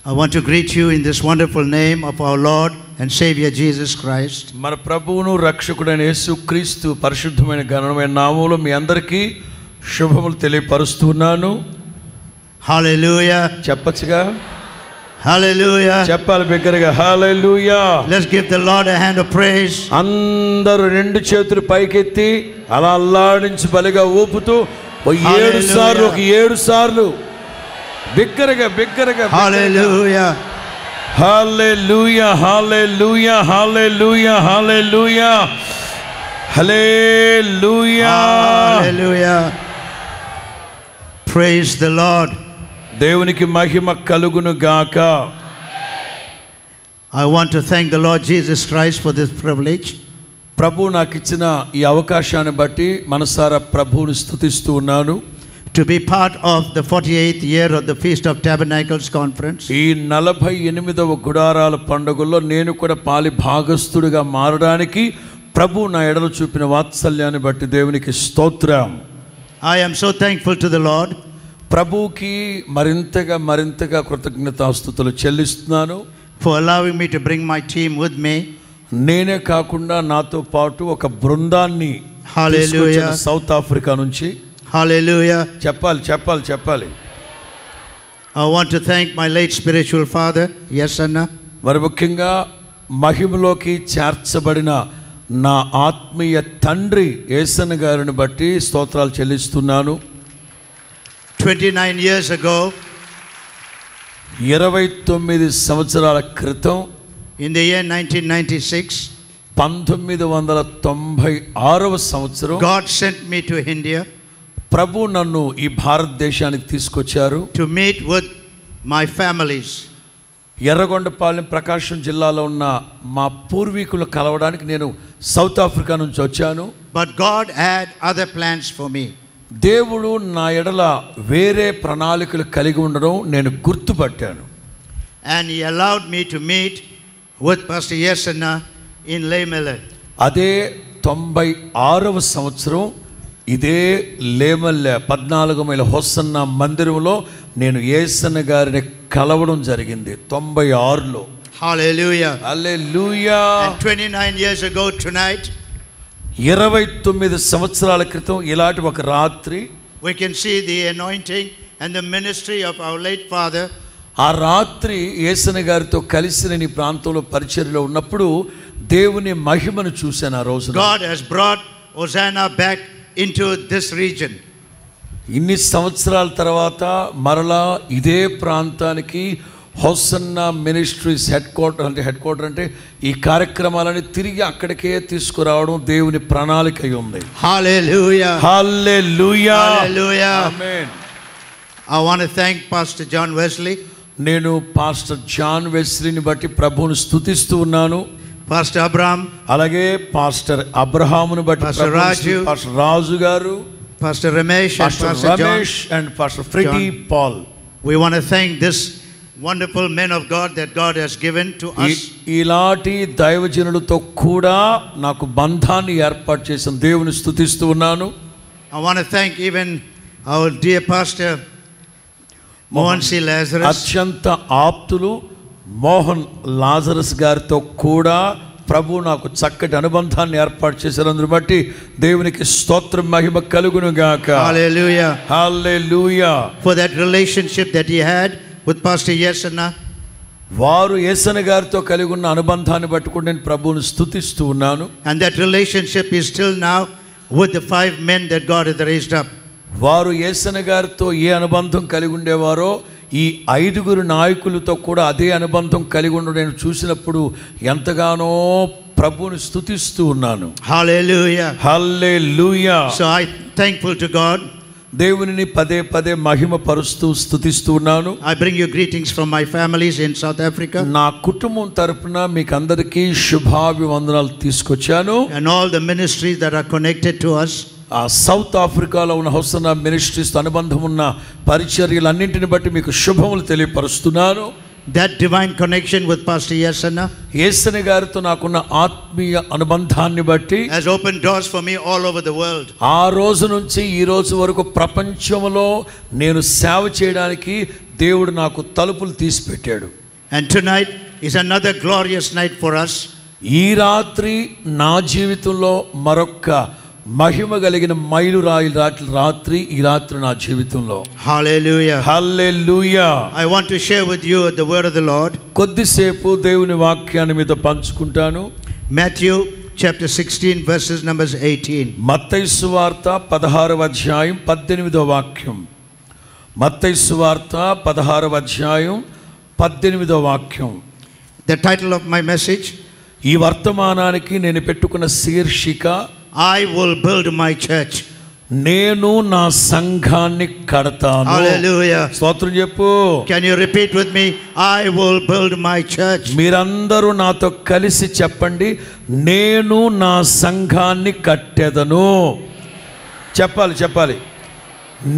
I want to greet you in this wonderful name of our Lord and Savior Jesus Christ. మన ప్రభువును రక్షకుడైన యేసుక్రీస్తు పరిశుద్ధమైన ఘనమైన నామములో మీ అందరికీ శుభములు తెలియపరుస్తున్నాను. Hallelujah. చెప్పచ్చుగా? Hallelujah. చెప్పాలి బిగ్గరగా. హల్లెలూయా. Let's give the Lord a hand of praise. అందరూ రెండు చేతులు పైకెత్తి అలా అల్లాడించి బలిగా ఊపుతూ 7 సార్లు 7 సార్లు బిగ్గరగా బిగ్గరగా. Hallelujah. Hallelujah hallelujah hallelujah hallelujah hallelujah Hallelujah. Praise the Lord. దేవునికి మహిమ కలుగును గాక. I want to thank the Lord Jesus Christ for this privilege. ప్రభు నాకు ఇచ్చిన ఈ అవకాశాన్ని బట్టి మనసారా ప్రభువుని స్తుతిస్తూ ఉన్నాను. To be part of the 48th year of the Feast of Tabernacles conference. ఈ 48వ గుడారాల పండుగలో నేను కూడా పాలి భాగస్థుడిగా మారడానికి ప్రభు నా ఎడల చూపిన వాత్సల్యాన్ని బట్టి దేవునికి స్తోత్రం. I am so thankful to the Lord. ప్రభువుకి మరింతగా కృతజ్ఞతాస్తుతులు చెల్లిస్తున్నాను. For allowing me to bring my team with me. నేనే కాకుండా నాతో పాటు ఒక బృందాన్ని Hallelujah. సౌత్ ఆఫ్రికా నుంచి. Hallelujah. చెప్పాలి. I want to thank my late spiritual father, Yesanna. మరి ముఖ్యంగా మహిమలోకి చేర్చబడిన నా ఆత్మీయ తండ్రి యేసన్న గారిని బట్టి స్తోత్రాలు చెల్లిస్తున్నాను. 29 years ago, 29 సంవత్సరాల క్రితం, in the year 1996, 1996వ సంవత్సరం, God sent me to India. ప్రభు నన్ను ఈ భారతదేశానికి తీసుకొచ్చారు. To meet with my families. Yerragondapalem ప్రకాశం జిల్లాలో ఉన్న మా పూర్వీకులు కలవడానికి నేను సౌత్ ఆఫ్రికా నుంచి వచ్చాను. But God had other plans for me. దేవుడు నా ఎడల వేరే ప్రణాళికలు కలిగి ఉండడం నేను గుర్తుపట్టాను. And he allowed me to meet with Pastor Yesanna in Laymelin. అదే 96వ సంవత్సరం ఇదే లేమల్లె 14 మైల హోసన్న మందిరంలో నేను యేసన్న గారిని కలవడం జరిగింది 96లో. Hallelujah. Hallelujah. And 29 years ago tonight, 29 సంవత్సరాల క్రితం ఇలాంటి ఒక రాత్రి we can see the anointing and the ministry of our late father. ఆ రాత్రి యేసన్న గారితో కలిసి నేను ఈ ప్రాంతంలో పరిచర్యలో ఉన్నప్పుడు దేవుని మహిమను చూశాను. ఆ రోజు God has brought Hosanna back into this region. ఇన్ని సంవత్సరాల తర్వాత మరలా ఇదే ప్రాంతానికి హోసన్నా మినిస్ట్రీస్ హెడ్ క్వార్టర్ అంటే ఈ కార్యక్రమాలని తిరిగి అక్కడికే తీసుకురావడం దేవుని ప్రణాళిక అయి ఉంది. Hallelujah. Hallelujah. Hallelujah. Amen. I want to thank Pastor John Wesley. నేను పాస్టర్ జాన్ వెస్లీని బట్టి ప్రభువును స్తుతిస్తూ ఉన్నాను. Pastor Abraham. అలాగే పాస్టర్ అబ్రహామును బట్టి Pastor Raju. పాస్టర్ రాజు గారు, Pastor Ramesh, and pastor Pastor John. Ramesh and pastor Freddy Paul. We want to thank this wonderful men of God that God has given to us. ఇలాంటి దైవజనులతో కూడా నాకు బంధాన్ని ఏర్పాటు చేసిన దేవుని స్తుతిస్తూ ఉన్నాను. I want to thank even our dear pastor Mohan C. Lazarus. అత్యంత ఆప్తులు మోహన్ లాజరస్ గారితో కూడా ప్రభు నాకు చక్కటి అనుబంధాన్ని ఏర్పాటు చేసినందును బట్టి దేవునికి స్తోత్రం మహిమ కలుగును గాక. Hallelujah. Hallelujah. For that relationship that he had with Pastor Yesanna. వారు యేసన్న గారితో కలిగి ఉన్న అనుబంధాన్ని బట్టి కూడా నేను ప్రభువును స్తుతిస్తూ ఉన్నాను. And that relationship is still now with the 5 men that God has raised up. వారు యేసన్న గారితో ఏ అనుబంధం కలిగి ఉండేవారో ఈ 5 నాయకులతో కూడా అదే అనుబంధం కలిగి ఉండడం నేను చూసినప్పుడు ఎంతగానో ప్రభువుని స్తుతిస్తూ ఉన్నాను. Hallelujah. Hallelujah. So I thankful to God. దేవునిని పదే మహిమ పరుస్తూ స్తుతిస్తూ ఉన్నాను. I bring you greetings from my families in South Africa. నా కుటుంబం తరపున మీకు అందరికీ శుభాభివందనాలు తీసుకొచ్చాను. And all the ministries that are connected to us. ఆ సౌత్ ఆఫ్రికాలో ఉన్న హోసన్నా మినిస్ట్రీస్ అనుబంధం ఉన్న పరిచర్యలన్నింటిని బట్టి మీకు శుభములు తెలియపరుస్తున్నాను. That divine connection with Pastor Yesanna Yesanna గారితో నాకున్న ఆత్మీయ అనుబంధాన్ని బట్టి has opened doors for me all over the world. ఆ రోజు నుంచి ఈ రోజు వరకు ప్రపంచంలో నేను సేవ చేయడానికి దేవుడు నాకు తలుపులు తీసి పెట్టాడు. And tonight is another glorious night for us. ఈ రాత్రి నా జీవితంలో మరొక్క మహిమ కలిగిన మైలురాయి రాత్రి ఈ రాత్రి నా జీవితంలో. Hallelujah. Hallelujah. I want to share with you the word of the Lord. కొద్దిసేపు దేవుని వాక్యాన్ని మీతో పంచుకుంటాను. Matthew chapter 16 verses numbers 18. మత్తయి సువార్త 16వ అధ్యాయం 18వ వాక్యం. మత్తయి సువార్త 16వ అధ్యాయం 18వ వాక్యం. The title of my message, ఈ వర్తమానానికి నేను పెట్టుకున్న శీర్షిక, I will build my church. నేను నా సంఘాన్ని కడతాను. Hallelujah. స్తోత్రం చెప్పు. Can you repeat with me? I will build my church. మీరందరూ నాతో కలిసి చెప్పండి, నేను నా సంఘాన్ని కట్టెదను. చెప్పాలి.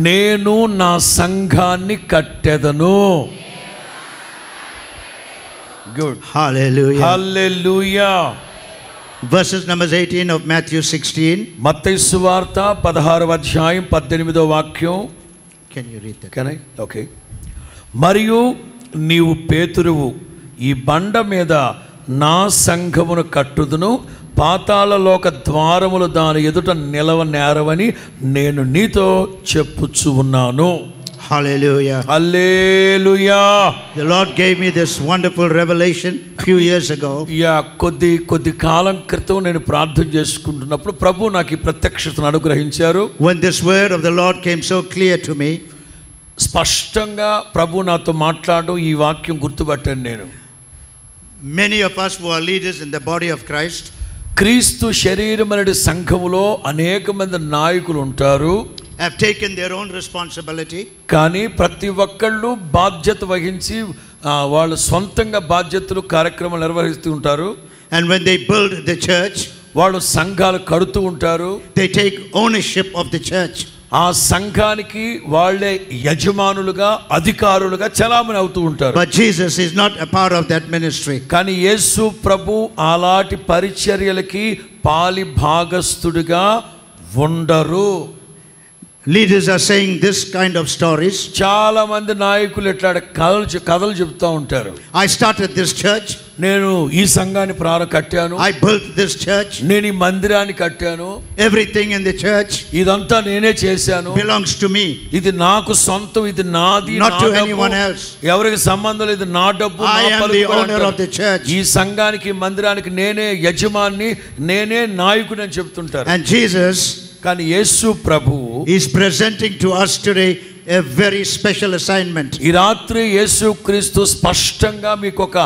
నేను నా సంఘాన్ని కట్టెదను. Good. Hallelujah. Hallelujah. Verses numbers 18 of Matthew 16. మత్తయి సువార్త 16వ అధ్యాయం 18వ వాక్యం. Can you read that? Can I? Okay. మరియు నీవు పేతురువు, ఈ బండ మీద నా సంఘమును కట్టుదును, పాతాళలోక ద్వారములు దాని ఎదుట నిలవనేరవని నేను నీతో చెప్పుచు ఉన్నాను. Hallelujah. Hallelujah. The Lord gave me this wonderful revelation few years ago. కొద్ది కాలం క్రితం నేను ప్రార్థన చేసుకుంటున్నప్పుడు ప్రభు నాకు ఈ ప్రత్యక్షతను అనుగ్రహించారు. When this word of the Lord came so clear to me, స్పష్టంగా ప్రభు నాతో మాట్లాడడం ఈ వాక్యం గుర్తుపట్టాను నేను. many of us who are leaders in the body of Christ, క్రీస్తు శరీరమనే సంఘములో అనేక మంది నాయకులు ఉంటారు, have taken their own responsibility. కానీ ప్రతి ఒక్కళ్ళు బాధ్యత వహించి వాళ్ళు సొంతంగా బాధ్యతలు కార్యక్రమాలు నిర్వహిస్తూ ఉంటారు. And when they build the church, వాళ్ళు సంఘాలు కడుతూ ఉంటారు. they take ownership of the church. ఆ సంఘానికి వాళ్ళే యజమానులుగా అధికారులుగా చలామణి అవుతూ ఉంటారు. But Jesus is not a part of that ministry. కానీ యేసు ప్రభు అలాంటి పరిచర్యలకి పాలి భాగస్థుడిగా ఉండరు. Leaders are saying this kind of stories. చాలా మంది నాయకులు ఇట్లా కథలు చెప్తా ఉంటారు. I started this church. నేను ఈ సంఘాన్ని కట్టాను. I built this church. నేను ఈ మందిరాన్ని కట్టాను. Everything in the church ఇదంతా నేనే చేశాను. belongs to me. ఇది నాకు సొంతం, ఇది నాది, not to anyone else. ఎవరికి సంబంధం లేదు, నా డబ్బు, I am the owner of the church. ఈ సంఘానికి మందిరానికి నేనే యజమాని, నేనే నాయకుడు అని చెప్తుంటారు. And Jesus, కానీ యేసు ప్రభు is presenting to us today a very special assignment. ఈ రాత్రి యేసు క్రీస్తు స్పష్టంగా మీకు ఒక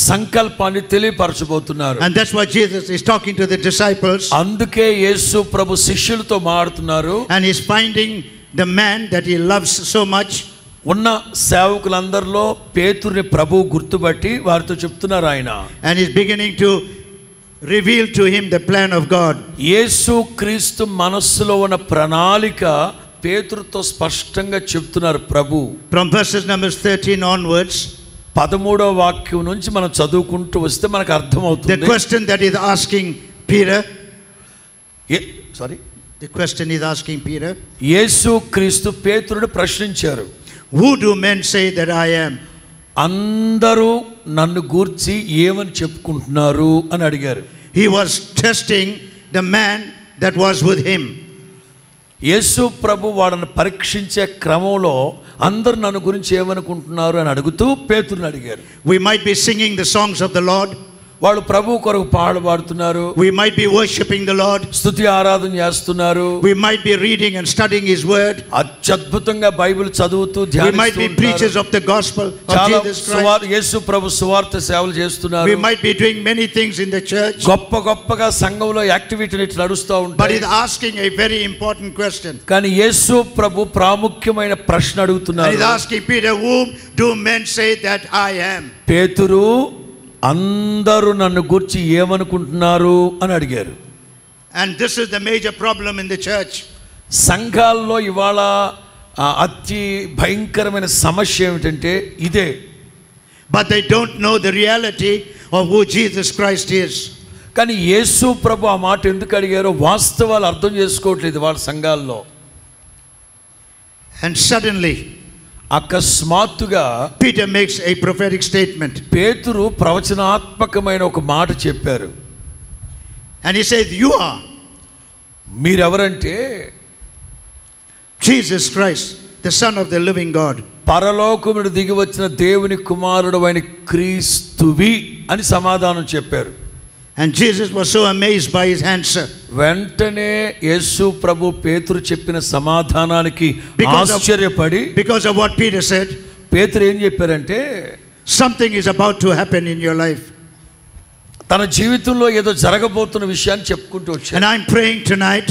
సంకల్పాన్ని తెలియపరచబోతున్నారు. And that's why Jesus is talking to the disciples. అందుకే యేసు ప్రభు శిష్యులతో మాట్లాడుతున్నారు. And he's finding the man that he loves so much. ఉన్న సేవకులందరిలో పేతురుని ప్రభు గుర్తుపట్టి వారితో చెప్తున్నారు ఆయన. And he's beginning to reveal to him the plan of God. యేసు క్రీస్తు మనస్సులో ఉన్న ప్రణాళిక పేతురుతో స్పష్టంగా చెప్తున్నారు ప్రభు. From verses numbers 13 onwards, 13వ వాక్యం నుంచి మనం చదువుకుంటూ వస్తే మనకు అర్థమవుతుంది. the question that is asking Peter, the question is asking Peter, యేసు క్రీస్తు పేతురుని ప్రశ్నించారు. who do men say that I am? అందరూ నన్ను గూర్చి ఏమని చెప్పుకుంటున్నారు అని అడిగారు. He was testing the man that was with him. యేసు ప్రభు వాడిని పరీక్షించే క్రమంలో అందరూ నన్ను గురించి ఏమనుకుంటున్నారు అని అడుగుతూ పేతురుని అడిగారు. We might be singing the songs of the Lord. వాళ్ళు ప్రభు కొరకు పాడుతున్నారు. We might be worshiping the Lord. స్తుతి ఆరాధన చేస్తున్నారు. We might be reading and studying his word. అద్భుతంగా బైబిల్ చదువుతూ ధ్యానిస్తూ We might be preachers of the gospel of Jesus Christ. యేసు ప్రభు సువార్త సేవలు చేస్తున్నారు. We might be doing many things in the church. గొప్పగా సంఘంలో యాక్టివిటీలు నడుస్తూ ఉంటాయి. But he's asking a very important question. కానీ యేసు ప్రభు ప్రాముఖ్యమైన ప్రశ్న అడుగుతున్నారు. He's asking Peter, whom do men say that I am? పేతురు, అందరూ నన్ను గురించి ఏమనుకుంటున్నారు అని అడిగారు. And this is the major problem in the church. సంఘాల్లో ఇవాళ అతి భయంకరమైన సమస్య ఏమిటంటే ఇదే. But they don't know the reality of who Jesus Christ is. కానీ యేసు ప్రభు ఆ మాట ఎందుకు అడిగారో వాస్తవాలు అర్థం చేసుకోవట్లేదు వాళ్ళ సంఘాల్లో. And suddenly, అకస్మాత్తుగా Peter makes a prophetic statement. పేతురు ప్రవచనాత్మకమైన ఒక మాట చెప్పారు. And he says, you are మీరెవరంటే Jesus Christ, the Son of the living God. పరలోకము నుండి దిగి వచ్చిన దేవుని కుమారుడు అయిన క్రీస్తువి అని సమాధానం చెప్పారు. And Jesus was so amazed by his answer. వెంటనే యేసు ప్రభు పేతురు చెప్పిన సమాధానానికి ఆశ్చర్యపడి, because of what Peter said, పేతురు ఏం చెప్పారంటే, something is about to happen in your life. తన జీవితంలో ఏదో జరగబోతున్న విషయాన్ని చెప్పుకుంటూ వచ్చాడు. And I'm praying tonight,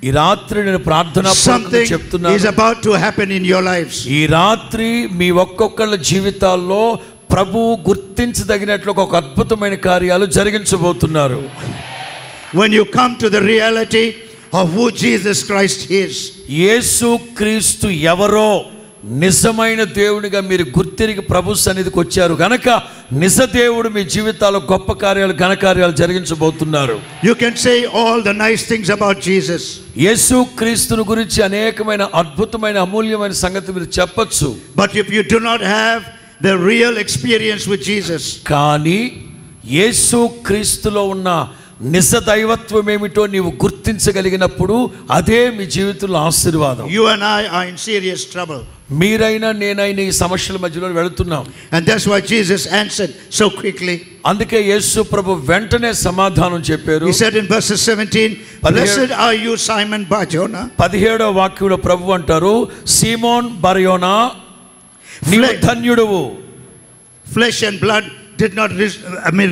ఈ రాత్రి నేను ప్రార్థన something చెప్తున్నాను, is about to happen in your lives. ఈ రాత్రి మీ ఒక్కొక్కళ్ళ జీవితాల్లో ప్రభు గుర్తించదగినట్లు ఒక అద్భుతమైన కార్యాలు జరిగించబోతున్నారు. When you come to the reality of who Jesus Christ is, యేసు క్రీస్తు ఎవరో నిజమైన దేవునిగా మీరు గుర్తిరిగి ప్రభు సన్నిధికి వచ్చారు గనక నిజ దేవుడు మీ జీవితాల్లో గొప్ప కార్యాలు ఘనకార్యాలు జరిగించబోతున్నారు. you can say all the nice things about Jesus. యేసు క్రీస్తుని గురించి అనేకమైన అద్భుతమైన అమూల్యమైన సంగతి మీరు చెప్పొచ్చు. But if you do not have the real experience with Jesus, కానీ యేసు క్రీస్తులో ఉన్న నిజ దైవత్వం ఏమిటో నీవు గుర్తించగలిగినప్పుడు అదే మీ జీవితంలో ఆశీర్వాదం. you and I are in serious trouble. మీరైనా నేనైనా ఈ సమస్యల మధ్యలో వెళుతున్నాం. And that's why Jesus answered so quickly. అందుకే యేసు ప్రభు వెంటనే సమాధానం చెప్పారు. He said in verse 17, blessed are you Simon Bar-Jonah. 17వ వాక్యంలో ప్రభు అంటారు, సీమోన్ బర్యోనా నీవు ధన్యుడవు. Flesh and blood did not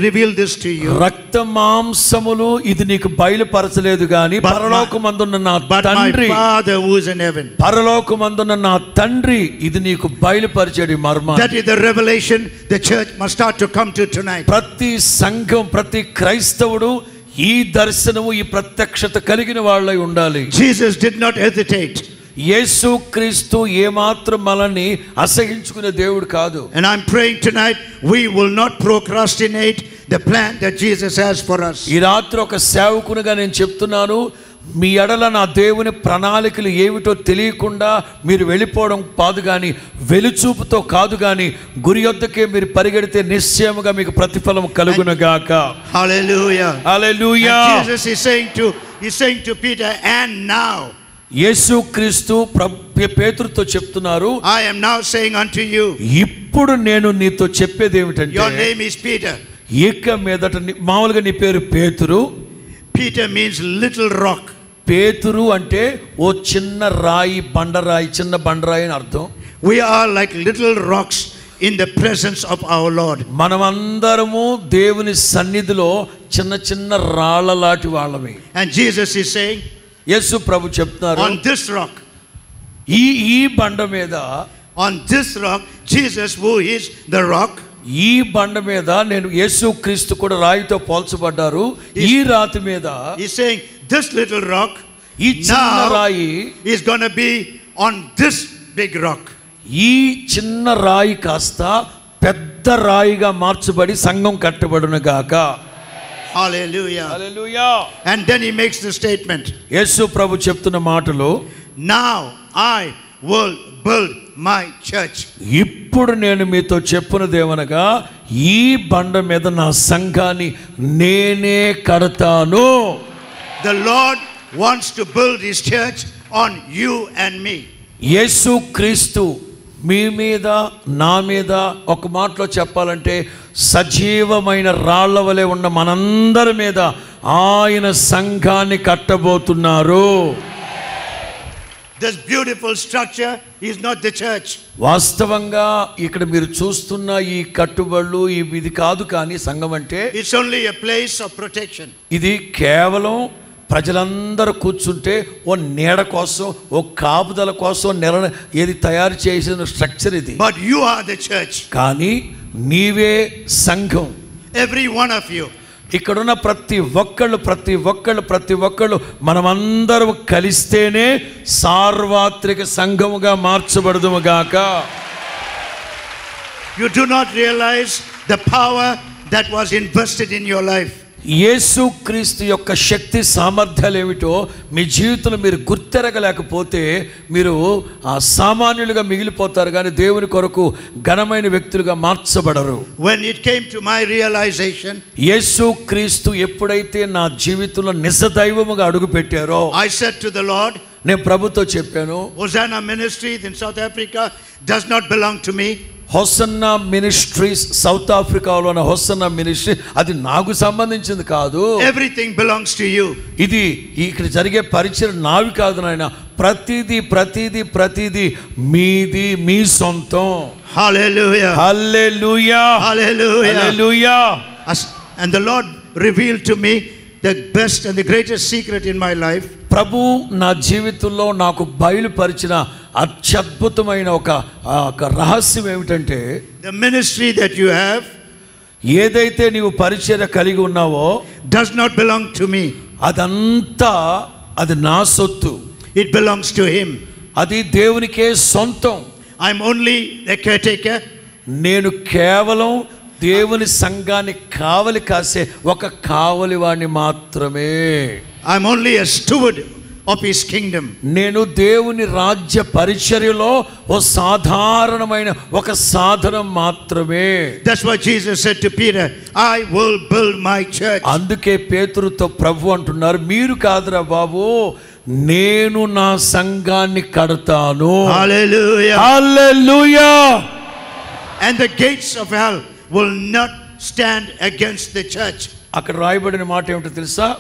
reveal this to you. రక్త మాంసములు ఇది నీకు బయలుపరచలేదు గాని పరలోకమందున్న నా తండ్రి, Father who is in heaven. పరలోకమందున్న నా తండ్రి ఇది నీకు బయలుపరిచేది మర్మం. That is the revelation the church must start to come to tonight. ప్రతి సంఘం ప్రతి క్రైస్తవుడు ఈ దర్శనము ఈ ప్రత్యక్షత కలిగిన వాళ్ళై ఉండాలి. Jesus did not hesitate. యేసు క్రీస్తు ఏమాత్రం మనల్ని అసహించుకునే దేవుడు కాదు. And I'm praying tonight we will not procrastinate the plan that Jesus has for us. ఈ రాత్రి ఒక సేవకునిగా నేను చెప్తున్నాను, మీ ఎడల నా దేవుని ప్రణాళికలు ఏమిటో తెలియకుండా మీరు వెళ్ళిపోవడం కాదు కానీ వెలుచూపుతో కాదు కానీ గురి యొద్దకే మీరు పరిగెడితే నిశ్చయముగా మీకు ప్రతిఫలం కలుగునుగాక. Hallelujah. Hallelujah. Jesus is saying to Peter, and now యేసు క్రీస్తు పేతురుతో చెప్తున్నారు, I am now saying unto you, ఇప్పుడు నేను నీతో చెప్పేది ఏమిటంటే, your name is Peter. ఇక మీదట మామూలుగా నీ పేరు పేతురు. Peter means little rock. పేతురు అంటే ఓ చిన్న రాయి, బండరాయి, చిన్న బండరాయి అని అర్థం. We are like little rocks in the presence of our Lord. మనమందరము దేవుని సన్నిధిలో చిన్న చిన్న రాళ్ళ లాంటి వాళ్ళమే. And Jesus is saying, యేసు ప్రభు చెప్తున్నారు, on this rock, ఈ బండ మీద, on this rock, Jesus who is the rock, ఈ బండ మీద నేను యేసు క్రీస్తు కూడా రాయితో పోల్చబడ్డారు. ఈ రాతి మీద, he's saying this little rock ఈ చిన్న రాయి is going to be on this big rock. ఈ చిన్న రాయి కాస్త పెద్ద రాయిగా మార్చబడి సంఘం కట్టబడును గాక. Hallelujah. Hallelujah. And then he makes the statement, యేసు ప్రభు చెప్తున్న మాటలు, now I will build my church. ఇప్పుడు నేను మీతో చెప్పునదేమనగా ఈ బండ మీద నా సంఘాన్ని నేనే కడతాను. The Lord wants to build his church on you and me. యేసు క్రీస్తు మీ మీద నా మీద ఒక మాటలో చెప్పాలంటే సజీవమైన రాళ్ల వలె ఉన్న మనందరి మీద ఆయన సంఘాన్ని కట్టబోతున్నారు. This beautiful structure is not the church. వాస్తవంగా ఇక్కడ మీరు చూస్తున్న ఈ కట్టుబడులు ఇది కాదు, కానీ సంఘం అంటే It's only a place of protection. ఇది కేవలం ప్రజలందరూ కూర్చుంటే ఓ నీడ కోసం, ఓ కాపుదల కోసం ఏది తయారు చేసిన స్ట్రక్చర్ ఇది. But you are the church. కానీ నీవే సంఘం. Every one of you. ఇక్కడున్న ప్రతి ఒక్కళ్ళు మనమందరం కలిస్తేనే సార్వత్రిక సంఘముగా మార్చబడదుముగాక. You do not realize the power that was invested in your life. యేసు క్రీస్తు యొక్క శక్తి సామర్థ్యాలు ఏమిటో మీ జీవితంలో మీరు గుర్తెరగలేకపోతే మీరు సామాన్యులుగా మిగిలిపోతారు, కానీ దేవుని కొరకు ఘనమైన వ్యక్తులుగా మార్చబడరు. When it came to my realization, యేసు క్రీస్తు ఎప్పుడైతే నా జీవితంలో నిజదైవముగా అడుగు పెట్టారో, I said to the Lord, నేను ప్రభుతో చెప్పాను, Hosanna Ministry in South Africa does not belong to me. Hosanna ministries south ఆఫ్రికాలో ఉన్న హోసన్నా మినిస్ట్రీ అది నాకు సంబంధించింది కాదు. Everything belongs to you. ఇది ఇక్కడ జరిగే పరిచయం నావి కాదు నాయన, ప్రతిదీ మీది, మీ సొంతం. Hallelujah. Hallelujah. Hallelujah. Hallelujah. And the Lord revealed to me the best and the greatest secret in my life. ప్రభు నా జీవితంలో నాకు బయలుపరిచిన అత్యద్భుతమైన ఒక రహస్యం ఏమిటంటే, the ministry that you have, ఏదైతే నీవు పరిచర్య కలిగి ఉన్నావో, does not belong to me. అదంతా అది నా సొత్తు. It belongs to him. అది దేవునికే సొంతం. I'm only a caretaker. నేను కేవలం దేవుని సంఘాన్ని కావలి కాసే ఒక కావలివాణ్ణి మాత్రమే. I'm only a steward of his kingdom. నేను దేవుని రాజ్య పరిచర్యలో ఓ సాధారణమైన ఒక సాధనం మాత్రమే. That's why Jesus said to Peter, I will build my church. అందుకే పేతురుతో ప్రభు అంటున్నారు, మీరు కాదురా బాబు, నేను నా సంఘాన్ని కడతాను. Hallelujah. Hallelujah. And the gates of hell will not stand against the church. అక్కడ రాయబడిన మాట ఏమిటో తెలుసా?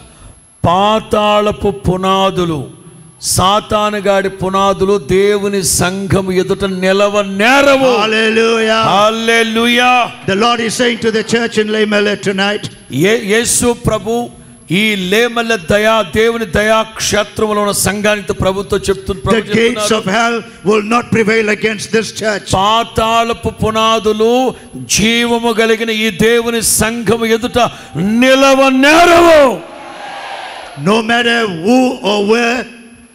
పాతాళపు పునాదులు, సాతానుగాడి పునాదులు దేవుని సంఘం ఎదుట నిలవనేరవు. Hallelujah. Hallelujah. The Lord is saying to the church in Laymalet tonight, యేసు ప్రభు ఈ లేమల్ల దేవుని దయా క్షేత్రములో ఉన్న సంఘానికి ప్రభుతో చెప్తున్నారు, the gates of hell will not prevail against this church. పాతాళపు పునాదులు జీవము కలిగిన ఈ దేవుని సంఘం ఎదుట నిలవనేరవు. No matter who or where,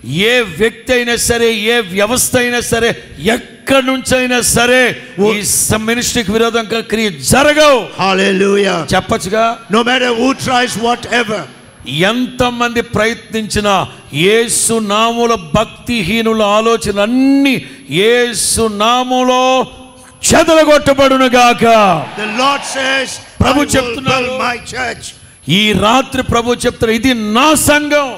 ఏ వ్యక్తి అయినా సరే, ఏ వ్యవస్థ అయినా సరే, ఎక్కడి నుంచి అయినా సరే ఈ మినిస్ట్రీకి విరోధంగా క్రియ జరగవు. Hallelujah. చెప్పచ్చుగా, no matter who tries whatever, ఎంతమంది ప్రయత్నించినా యేసు నామములో భక్తిహీనుల ఆలోచనలన్నీ యేసు నామములో చెదరగొట్టబడును గాక. The Lord says, I will build my church. ఈ రాత్రి ప్రభు చెప్తారు, ఇది నా సంఘం.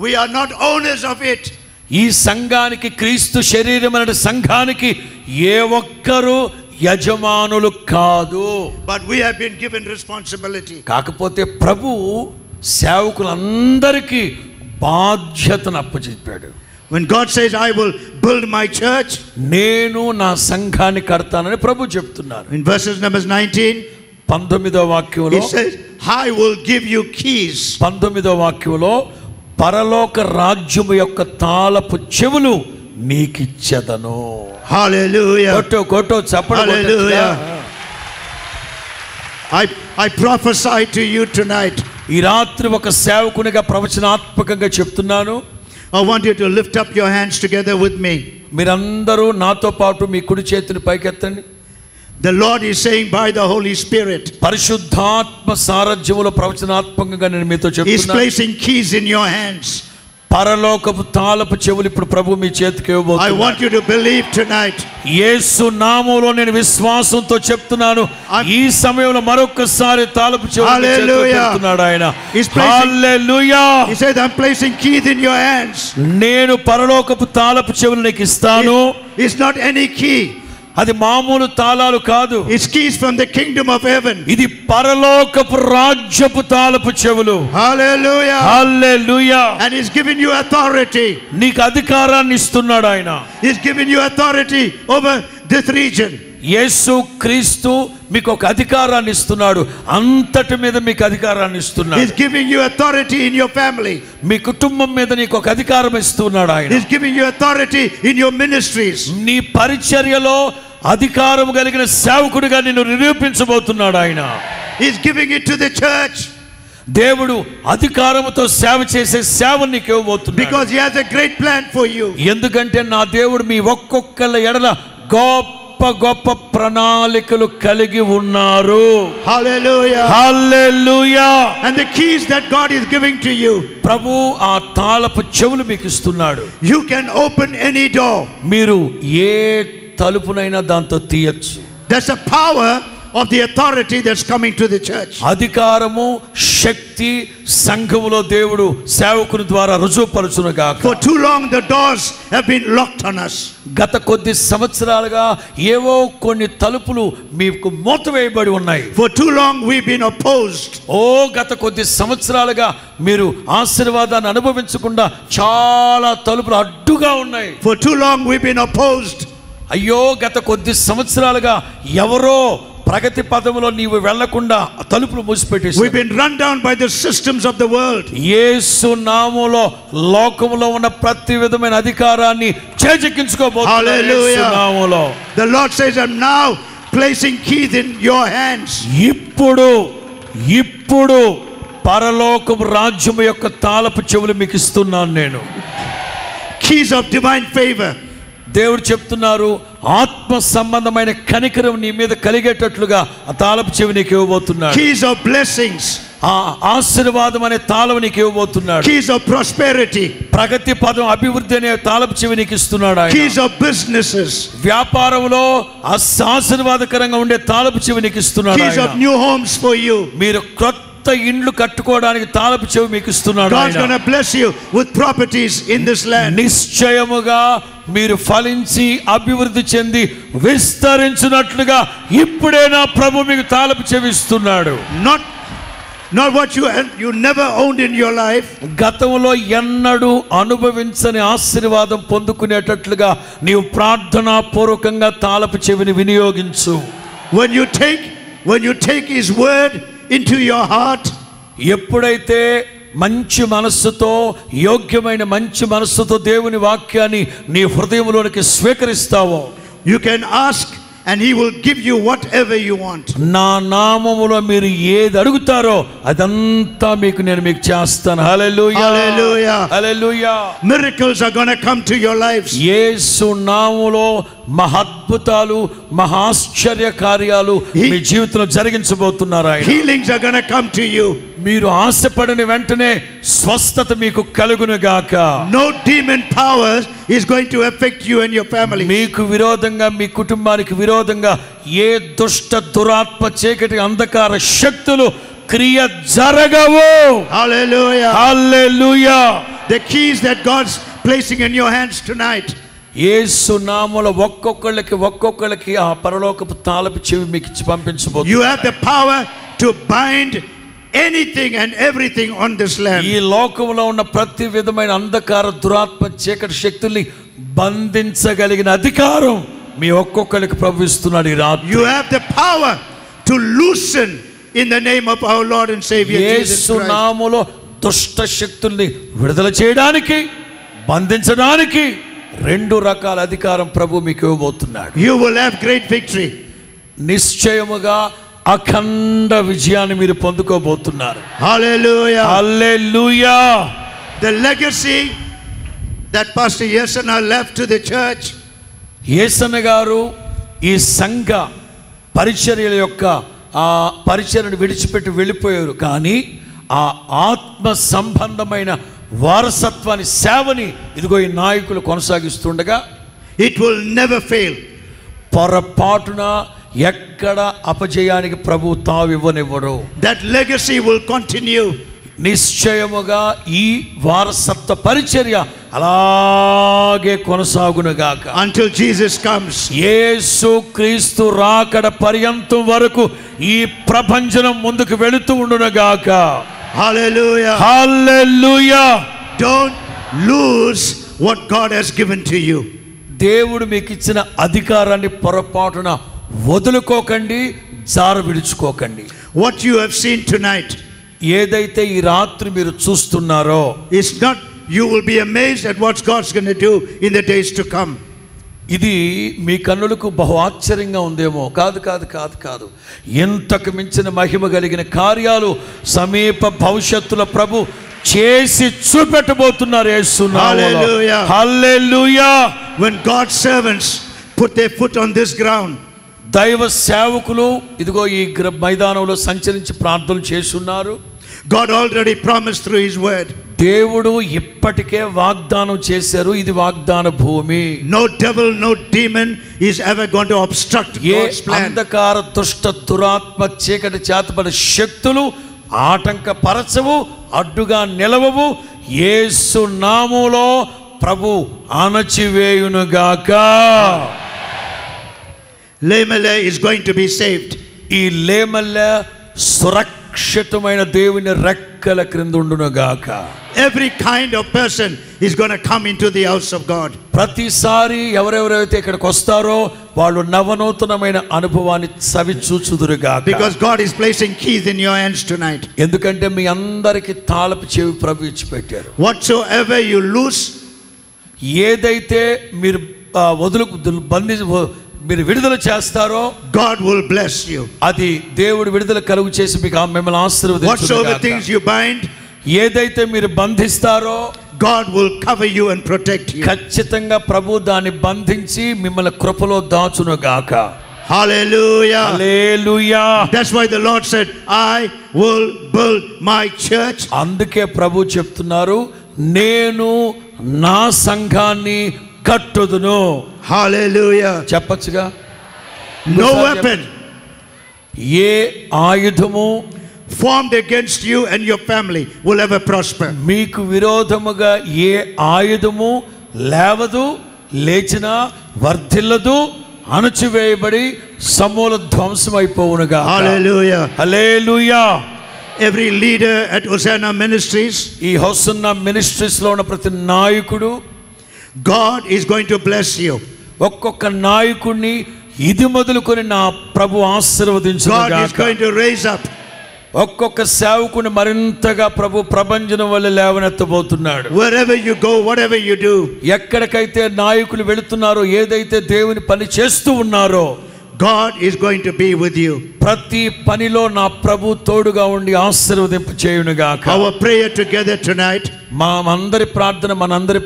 We are not owners of it. ఈ సంఘానికి, క్రీస్తు శరీరం అనే సంఘానికి ఏ ఒక్కరు యజమానులు కాదు. But we have been given responsibility. కాకపోతే ప్రభు సేవకులందరికీ బాధ్యతను అప్పచెప్పాడు. When God says, I will build my church, నేను నా సంఘాన్ని కడతానని ప్రభు చెప్తున్నారు. in verses numbers 19, 19వ వాక్యంలో he says, I will give you keys. 19వ వాక్యంలో పరలోక రాజ్యము యొక్క తాళపు చెవులు నీకిచ్చెదను. Hallelujah. కొట్టు చెప్పండి. Hallelujah. I prophesy to you tonight. ఈ రాత్రి ఒక సేవకునిగా ప్రవచనాత్మకంగా చెప్తున్నాను. I want you to lift up your hands together with me. మీరందరూ నాతో పాటు మీ కుడి చేతిని పైకెత్తండి. The Lord is saying by the Holy Spirit, పరిశుద్ధాత్మ సారథ్యములో ప్రవచనాత్మకంగా నేను మీతో He is చెప్తున్నాను. placing keys in your hands. పరలోకపు తాళపు చెవులు ఇప్పుడు ప్రభు మీ చేతికి I ఇవ్వబోతున్నాడు. want you to believe tonight. యేసు నామములో నేను విశ్వాసంతో చెప్తున్నాను, ఈ సమయంలో మరొకసారి తాళపు చెవులు మీ చేతిలో Hallelujah. పెడుతున్నాడు ఆయన. He's placing- hallelujah. He said, I'm placing keys in your hands. నేను పరలోకపు తాళపు చెవులు నీకు ఇస్తాను. It's not any key. అది మామూలు తాళాలు కాదు, It's keys from the kingdom of heaven. ఇది పరలోకపు రాజ్యపు తాళపు చెవులు. Hallelujah. Hallelujah. And He's given you authority. నీకు అధికారాన్ని ఇస్తున్నాడు ఆయన. He's given you authority over this region. యేసు క్రీస్తు మీకు ఒక అధికారాన్ని ఇస్తున్నాడు, అంతటి మీద మీకు అధికారాన్ని ఇస్తున్నాడు. He's giving you authority in your family. మీ కుటుంబం మీద నీకు ఒక అధికారం ఇస్తున్నాడు ఆయన. He's giving you authority in your ministries. నీ పరిచర్యలో అధికారం కలిగిన సేవకుడిగా నిన్ను నిరూపించబోతున్నాడు ఆయన. He's giving it to the church. దేవుడు అధికారముతో సేవ చేసే సేవను నీకు ఇవ్వబోతున్నాడు. Because He has a great plan for you. ఎందుకంటే నా దేవుడు మీ ఒక్కొక్కళ్ళ ఎడల గొప్ప గొప్ప గొప్ప ప్రణాళికలు కలిగి ఉన్నారు. Hallelujah. Hallelujah. And the keys that God is giving to you, ప్రభు ఆ తాళపు చెవులు మీకు ఇస్తున్నాడు. you can open any door. మీరు ఏ తలుపునైనా దాంతో తీయచ్చు. There's a power of the authority that's coming to the church. అధికారము, శక్తి సంఘములో దేవుడు సేవకుని ద్వారా రుజువుపరచునుగాక. For too long the doors have been locked on us. గత కొద్ది సంవత్సరాలుగా ఏవో కొన్ని తలుపులు మీకు మూతవేయబడి ఉన్నాయి. For too long we've been opposed. గత కొద్ది సంవత్సరాలుగా మీరు ఆశీర్వాదాన్ని అనుభవించకుండా చాలా తలుపులు అడ్డుగా ఉన్నాయి. For too long we've been opposed. అయ్యో, గత కొద్ది సంవత్సరాలుగా ఎవరో ప్రగతి పదములో నీవు వెళ్లకుండా తలుపులు మూసిపెట్టేశారు. We've been run down by the systems of the world. యేసు నామములో లోకములో ఉన్న ప్రతి విధమైన అధికారాన్ని చేజిక్కించుకోబోతున్నారు యేసు నామములో. The Lord says, I'm now placing keys in your hands. ఇప్పుడు పరలోకపు రాజ్యము యొక్క తాళపు చెవులు మీకు ఇస్తున్నాను నేను. Keys of divine favor. దేవుడు చెప్తున్నారు, ఆత్మ సంబంధమైన కనికరం నీ మీద కలిగేటట్లుగా ఆ తాళపు చెవి నీకు ఇవ్వబోతున్నాడు. Keys of blessings. ఆ ఆశీర్వాదం అనే తాళం నీకు ఇవ్వబోతున్నాడు. Keys of prosperity. ప్రగతి పదం, అభివృద్ధి అనే తాళపు చెవి నీకు ఇస్తున్నాడు ఆయన. Keys of businesses. వ్యాపారంలో ఆశీర్వాదకరంగా ఉండే తాళపు చెవి నీకు ఇస్తున్నాడు. Keys of new homes for you. మీరు కొత్త ఇండ్లు కట్టుకోవడానికి తాళపు చెవి మీకు ఇస్తున్నాడు. God's going to bless you with properties in this land. నిశ్చయముగా మీరు ఫలించి అభివృద్ధి చెంది విస్తరించినట్లుగా ఇప్పుడే నా ప్రభు మీకు తాళపు చెవి ఇస్తున్నాడు. Not what you never owned in your life. గతంలో ఎన్నడూ అనుభవించని ఆశీర్వాదం పొందుకునేటట్లుగా నీవు ప్రార్థనా పూర్వకంగా తాళపు చెవిని వినియోగించు. When you take his word into your heart, ఎప్పుడైతే మంచి మనస్సుతో, యోగ్యమైన మంచి మనస్సుతో దేవుని వాక్యాన్ని నీ హృదయంలోనికి స్వీకరిస్తావో, you can ask and he will give you whatever you want. నా నామములో మీరు ఏది అడుగుతారో అదంతా మీకు చేస్తాను. హల్లెలూయా, హల్లెలూయా, హల్లెలూయా. Miracles are going to come to your lives. యేసు నామములో మహాద్భుతాలు, మహాశ్చర్య కార్యాలు మీ జీవితంలో జరిగించబోతున్నారు ఆయన. Healings are going to come to you. మీరు ఆశపడిన వెంటనే స్వస్థత మీకు కలుగును గాక. No demon power is going to affect you and your family. మీకు విరోధంగా, మీ కుటుంబానికి విరోధంగా ఏ దుష్ట దురాత్మ, చీకటి, అంధకార శక్తులు క్రియ జరగవు. Hallelujah, hallelujah. The keys that God's placing in your hands tonight. యేసు నామములో ఒక్కొక్కళ్ళకి ఆ పరలోకపు తాళపు చెవి మీకు ఇచ్చి పంపించబోతున్నారు. You have the power to bind anything and everything on this land. ఈ లోకములో ఉన్న ప్రతి విధమైన అంధకార, దురాత్మ, చీకటి శక్తుల్ని బంధించగలిగిన అధికారం మీ ఒక్కొక్కరికి ప్రభు ఇస్తున్నాడు ఈ రాత్రి. You have the power to loosen in the name of our Lord and Savior Jesus Yesu Christ. నామములో దుష్ట శక్తుల్ని విడుదల చేయడానికి, బంధించడానికి రెండు రకాల అధికారం ప్రభు మీకు ఇవ్వబోతున్నాడు. You will have great victory. నిశ్చయముగా అఖండ విజయాన్ని మీరు పొందుకోబోతున్నారు. Hallelujah, hallelujah. The legacy that Pastor Yesana left to the church. Yesanna గారు ఈ సంఘ పరిచర్యల యొక్క ఆ పరిచర్యను విడిచిపెట్టి వెళ్ళిపోయారు. కానీ ఆ ఆత్మ సంబంధమైన వారసత్వాన్ని, సేవని ఇదిగో ఈ నాయకులు కొనసాగిస్తుండగా It will never fail. పొరపాటున ఎక్కడ అపజయానికి ప్రభు తావివ్వనివ్వరు. That legacy will continue. నిశ్చయముగా ఈ వారసత్వ పరిచర్య అలాగే కొనసాగునుగాక until Jesus comes. యేసు క్రీస్తు రాకడ పర్యంతం వరకు ఈ ప్రపంచం ముందుకు వెళుతూ ఉండునుగాక. Hallelujah, hallelujah. don't lose what God has given to you. దేవుడు మీకు ఇచ్చిన అధికారాన్ని పొరపాటున వదులుకోకండి, జార విడుచుకోకండి. What you have seen tonight, ఏదైతే ఈ రాత్రి మీరు చూస్తున్నారో, it's not, you will be amazed at what God's going to do in the days to come. ఇది మీ కన్నులకు బహు ఆశ్చర్యంగా ఉందేమో. కాదు. ఎంతకు మించిన మహిమ కలిగిన కార్యాలు సమీప భవిష్యత్తులో ప్రభు చేసి చూపెట్టబోతున్నారు యేసు నామములో. Hallelujah. Hallelujah. When God's servants put their foot on this ground. దైవ సేవకులు ఇదిగో ఈ మైదానంలో సంచరించి ప్రార్థనలు చేస్తున్నారు. God already promised through His word. దేవుడు ఇప్పటికే వాగ్దానం చేశారు, ఇది వాగ్దాన భూమి. No devil, no demon is ever going to obstruct God's plan. అంధకార దుష్ట దురాత్మ చీకటి చేతపడే శక్తులు ఆటంకపరచవు, అడ్డుగా నిలవవు. యేసు నామములో ప్రభు అణచివేయునుగాక. లేమెలే is going to be saved. ఈ లేమెలే సురక్షితమైన దేవుని రెక్కల క్రింద ఉండునుగాక. Every kind of person is going to come into the house of God. ప్రతిసారి ఎవరెవరైతే ఇక్కడికి వస్తారో వాళ్ళు నవనూతనమైన అనుభవాన్ని చవి చూచుదురుగాక. Because God is placing keys in your hands tonight. ఎందుకంటే మీ అందరికి తాళపు చెవి ప్రభు ఇచ్చి పెట్టారు. Whatsoever you lose, ఏదైతే మీరు మీరు విడుదల చేస్తారో God will bless you. అది దేవుడు విడుదల కలుగు చేసి మీకు మిమ్మల్ని ఆశీర్వదించును. Whatsoever things you bind, ఏదైతే మీరు బంధిస్తారో God will cover you and protect you. ఖచ్చితంగా ప్రభు దాన్ని బంధించి మిమ్మల్ని కృపలో దాచును గాక. Hallelujah. Hallelujah. That's why the Lord said, I will build my church. అందుకే ప్రభు చెప్తున్నారు, నేను నా సంఘాన్ని కట్టుదును. Hallelujah. చెప్పచ్చుగా. No weapon ఏ ఆయుధము formed against you and your family will ever prosper. మీకు విరోధముగా ఏ ఆయుధము లేవదు, లేచినా వర్ధిల్లదు, అణచివేయబడి సమూల ధ్వంసం అయిపోవునుగా. Hallelujah. Hallelujah. Every leader at Hosanna Ministries, ఈ హోసన్నా మినిస్ట్రీస్ లో ఉన్న ప్రతి నాయకుడు, God is going to bless you. ఒక్కొక్క నాయకుడిని ఇది మొదలుకొని నా ప్రభు ఆశీర్వదించునుగాక. God is going to raise up. ఒక్కొక్క సేవకుని మరింతగా ప్రభు ప్రభంజనం వల్ల లేవనెత్తబోతున్నాడు. Wherever you go, whatever you do, ఎక్కడికైతే నాయకులు వెళుతున్నారో, ఏదైతే దేవుని పని చేస్తూ ఉన్నారో, God is going to be with you. ప్రతి పనిలో నా ప్రభు తోడుగా ఉండి ఆశీర్వదింప చేయునుగాక. Our prayer together tonight, మనందరి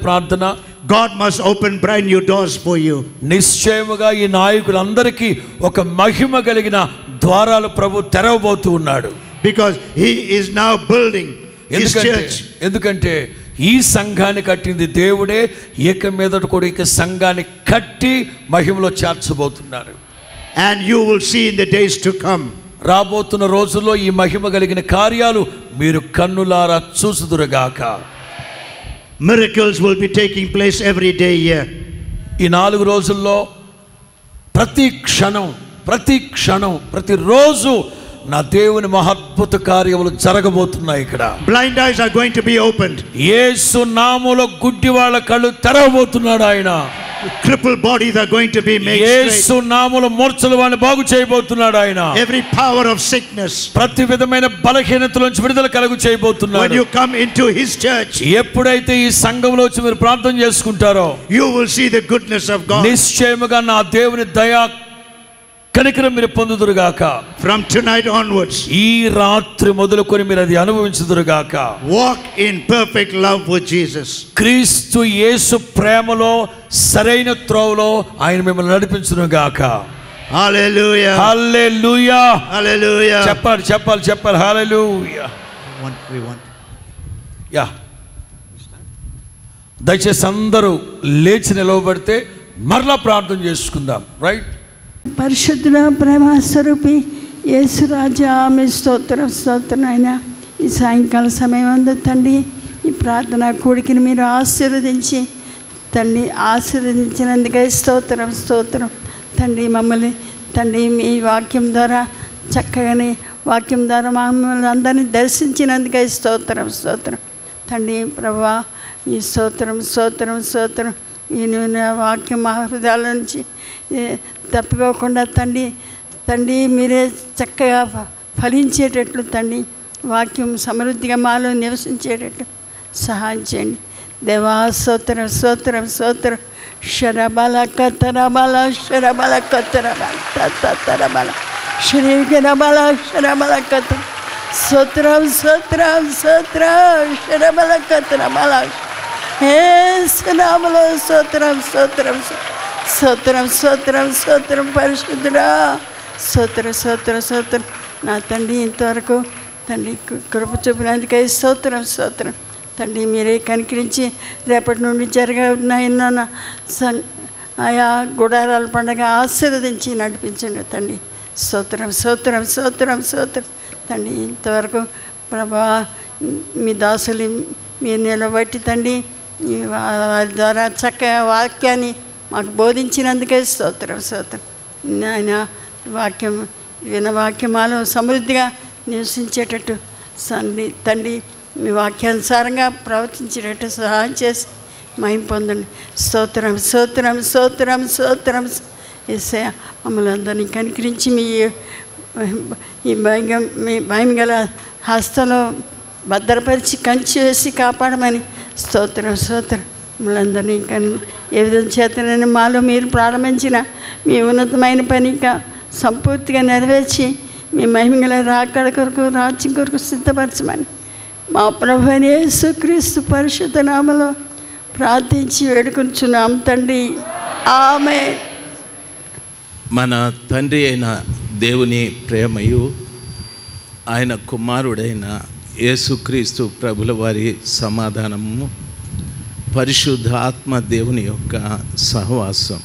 ప్రార్థన, God must open brand new doors for you. నిశ్చయముగా ఈ నాయకులందరికీ ఒక మహిమ కలిగిన ద్వారాలు ప్రభు తెరవబోతూ ఉన్నాడు. Because He is now building His church. ఎందుకంటే ఈ సంఘాన్ని కట్టింది దేవుడే. ఇక మీదట కూడా ఇక సంఘాన్ని కట్టి మహిమలో చేర్చబోతున్నారు. And you will see in the days to come. రాబోతున్న రోజుల్లో ఈ మహిమ కలిగిన కార్యాలు మీరు కన్నులారా చూసుదురుగాక. Miracles will be taking place every day here. ఈ 4 రోజుల్లో ప్రతి క్షణం ప్రతిరోజు నా దేవుని మహద్భుత కార్యములు జరగబోతున్నాయి ఇక్కడ. Blind eyes are going to be opened. యేసు నామములో గుడ్డి వాళ్ళ కళ్ళు తెరవబోతున్నాడు ఆయన. Crippled bodies are going to be made straight. యేసు నామములో మూర్ఛలు వారిని బాగు చేయబోతున్నాడు ఆయన. Every power of sickness, ప్రతి విధమైన బలహీనత నుంచి విడుదల కలుగు చేయబోతున్నాడు. when you come into His church, ఎప్పుడైతే ఈ సంఘంలో వచ్చి మీరు ప్రార్థన చేసుకుంటారో, you will see the goodness of God. నిశ్చయముగా నా దేవుని దయా కనికరం మీరు పొందుదురుగాక. From tonight onwards, ఈ రాత్రి మొదలుకొని మీరు అది అనుభవించుదురుగాక. walk in perfect love with Jesus. క్రీస్తు యేసు ప్రేమలో సరైన త్రోవలో ఆయన మిమ్మల్ని నడిపించునుగాక. Hallelujah. హల్లెలూయా. Hallelujah. చెప్పాలి హల్లెలూయా. We want. యా. దయచేసి అందరూ లేచి నిలవబడితే మరలా ప్రార్థన చేసుకుందాం. రైట్. పరిశుద్ధుల ప్రేమ స్వరూపి యేసు రాజా, మీ స్తోత్రం అయినా ఈ సాయంకాల సమయం అందు తండ్రి, ఈ ప్రార్థన కూడికిని మీరు ఆశీర్వదించి తండ్రి ఆశీర్వదించినందుకే స్తోత్రం తండ్రి. మమ్మల్ని తండ్రి మీ వాక్యం ద్వారా చక్కగానే వాక్యం ద్వారా మమ్మల్ని అందరినీ దర్శించినందుకే స్తోత్రం తండ్రి. ప్రభువా, ఈ స్తోత్రం ఈ నూనె వాక్యం మా హృదయాల నుంచి తప్పిపోకుండా తండ్రి మీరే చక్కగా ఫలించేటట్లు తండ్రి, వాక్యం సమృద్ధిగా మాలో నివసించేటట్లు సహాయం చేయండి దేవా. స్తోత్రం శరబల కత్తరబల శరబల కత్తర స్తోత్రం శరబల కత్తరబల యేసునామములో స్తోత్రం స్తోత్రం స్తోత్రం స్తోత్రం పరిశుద్ధుడా. స్తోత్రం. నా తండ్రి ఇంతవరకు తండ్రి కృప చూపినందుకై స్తోత్రం. తండ్రి మీరే కనికరించి రేపటి నుండి జరగనున్న ఆయా గుడారాల పండుగ ఆశీర్వదించి నడిపించండి తండ్రి. స్తోత్రం. తండ్రి ఇంతవరకు ప్రభా మీ దాసులు మీరు నిలబట్టి తండ్రి వారి ద్వారా చక్కగా వాక్యాన్ని మాకు బోధించినందుకే స్తోత్రం. ఆయన వాక్యం వాక్యమాలు సమృద్ధిగా నివసించేటట్టు తండ్రి మీ వాక్యానుసారంగా ప్రవర్తించేటట్టు సహాయం చేసి మహిమ పొందండి. స్తోత్రం. యేసయ్య మమ్మల్ని అందరినీ కనికరించి మీ భయం గల హస్తంలో భద్రపరిచి కంచి వేసి కాపాడమని స్తోత్రం. మమ్మల్ని అందరినీ ఏ విధంగా చేతనని మాలో మీరు ప్రారంభించిన మీ ఉన్నతమైన పని సంపూర్తిగా నెరవేర్చి మీ మహిమగల రాకడ కొరకు రాజ్యం కొరకు సిద్ధపరచమని మా ప్రభువైన యేసుక్రీస్తు పరిశుద్ధ నామములో ప్రార్థించి వేడుకొంచున్నాం తండ్రి. ఆమేన్. మన తండ్రి అయిన దేవుని ప్రేమయు ఆయన కుమారుడైన యేసుక్రీస్తు ప్రభుల వారి సమాధానము పరిశుద్ధ ఆత్మ దేవుని యొక్క సహవాసం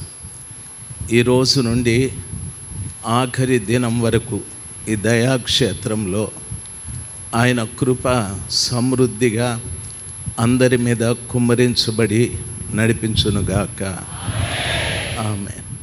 ఈ రోజు నుండి ఆఖరి దినం వరకు ఈ దయాక్షేత్రంలో ఆయన కృప సమృద్ధిగా అందరి మీద కుమ్మరించబడి నడిపించునుగాక. ఆమేన్.